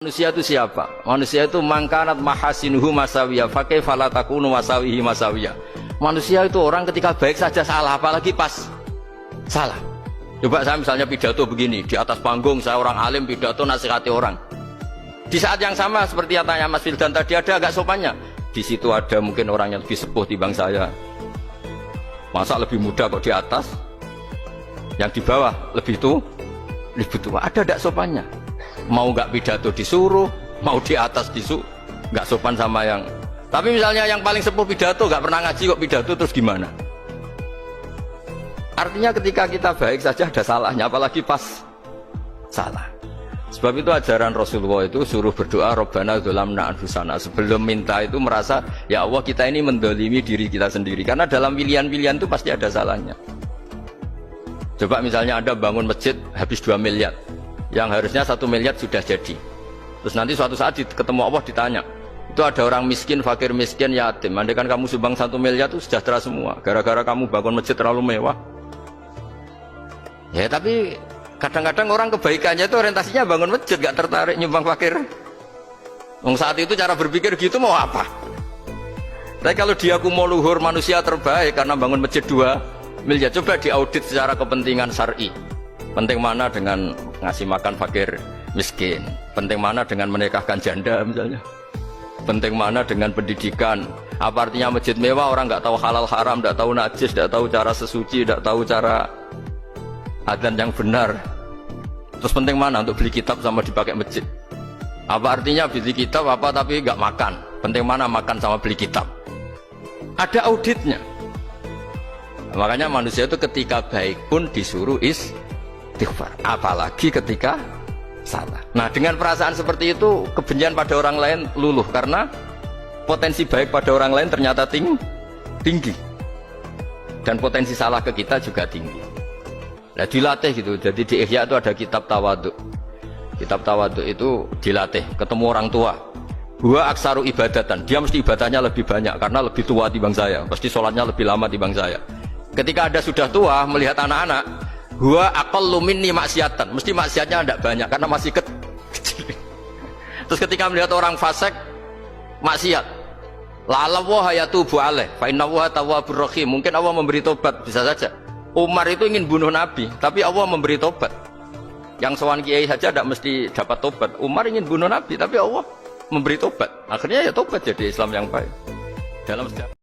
Manusia itu siapa? Manusia itu mangkanat mahasinuhu masawiyah fakai falatakunu masawihi masawiyah. Manusia itu orang ketika baik saja salah, apalagi pas salah. Coba saya misalnya pidato begini, di atas panggung saya orang alim pidato nasihati orang. Di saat yang sama seperti yang tanya Mas Wildan tadi, ada agak sopannya. Di situ ada mungkin orang yang lebih sepuh timbang saya. Masa lebih muda kok di atas? Yang di bawah lebih tua? Ada agak sopannya. Mau nggak pidato disuruh, mau di atas disuruh, nggak sopan sama yang. Tapi misalnya yang paling sepuh pidato nggak pernah ngaji kok pidato, terus gimana? Artinya ketika kita baik saja ada salahnya, apalagi pas salah. Sebab itu ajaran Rasulullah itu suruh berdoa Rabbana dzolamna anfusana. Sebelum minta itu merasa ya Allah kita ini mendolimi diri kita sendiri, karena dalam pilihan-pilihan itu pasti ada salahnya. Coba misalnya Anda bangun masjid habis 2 miliar, yang harusnya 1 miliar sudah jadi. Terus nanti suatu saat ketemu Allah ditanya, itu ada orang miskin, fakir miskin, yatim. Andai kan kamu sumbang 1 miliar itu sejahtera semua. Gara-gara kamu bangun masjid terlalu mewah. Ya tapi kadang-kadang orang kebaikannya itu orientasinya bangun masjid, gak tertarik nyumbang fakir. Saat itu cara berpikir gitu mau apa? Tapi kalau dia mau luhur manusia terbaik karena bangun masjid 2 miliar, coba diaudit secara kepentingan syar'i. Penting mana dengan ngasih makan fakir miskin? Penting mana dengan menikahkan janda misalnya? Penting mana dengan pendidikan? Apa artinya masjid mewah orang nggak tahu halal haram, nggak tahu najis, nggak tahu cara sesuci, nggak tahu cara adzan yang benar? Terus penting mana untuk beli kitab sama dipakai masjid? Apa artinya beli kitab apa tapi nggak makan? Penting mana makan sama beli kitab? Ada auditnya. Makanya manusia itu ketika baik pun disuruh istighfar, apalagi ketika salah. Nah dengan perasaan seperti itu kebencian pada orang lain luluh, karena potensi baik pada orang lain ternyata tinggi dan potensi salah ke kita juga tinggi. Nah dilatih gitu. Jadi di Ihya itu ada kitab tawaduk. Kitab tawaduk itu dilatih ketemu orang tua. Gua aksaru ibadatan, dia mesti ibadahnya lebih banyak karena lebih tua timbang saya, pasti sholatnya lebih lama timbang saya. Ketika Anda sudah tua melihat anak-anak, gua aqallu minni maksiatan, mesti maksiatnya tidak banyak karena masih kecil. Terus ketika melihat orang fasik maksiat, la'alla wa yatubu alaih fa inna wa tawwabur rahim, mungkin Allah memberi tobat, bisa saja. Umar itu ingin bunuh Nabi, tapi Allah memberi tobat. Yang sowan kiai saja tidak mesti dapat tobat. Umar ingin bunuh Nabi, tapi Allah memberi tobat. Akhirnya ya tobat, jadi Islam yang baik. Dalam sejarah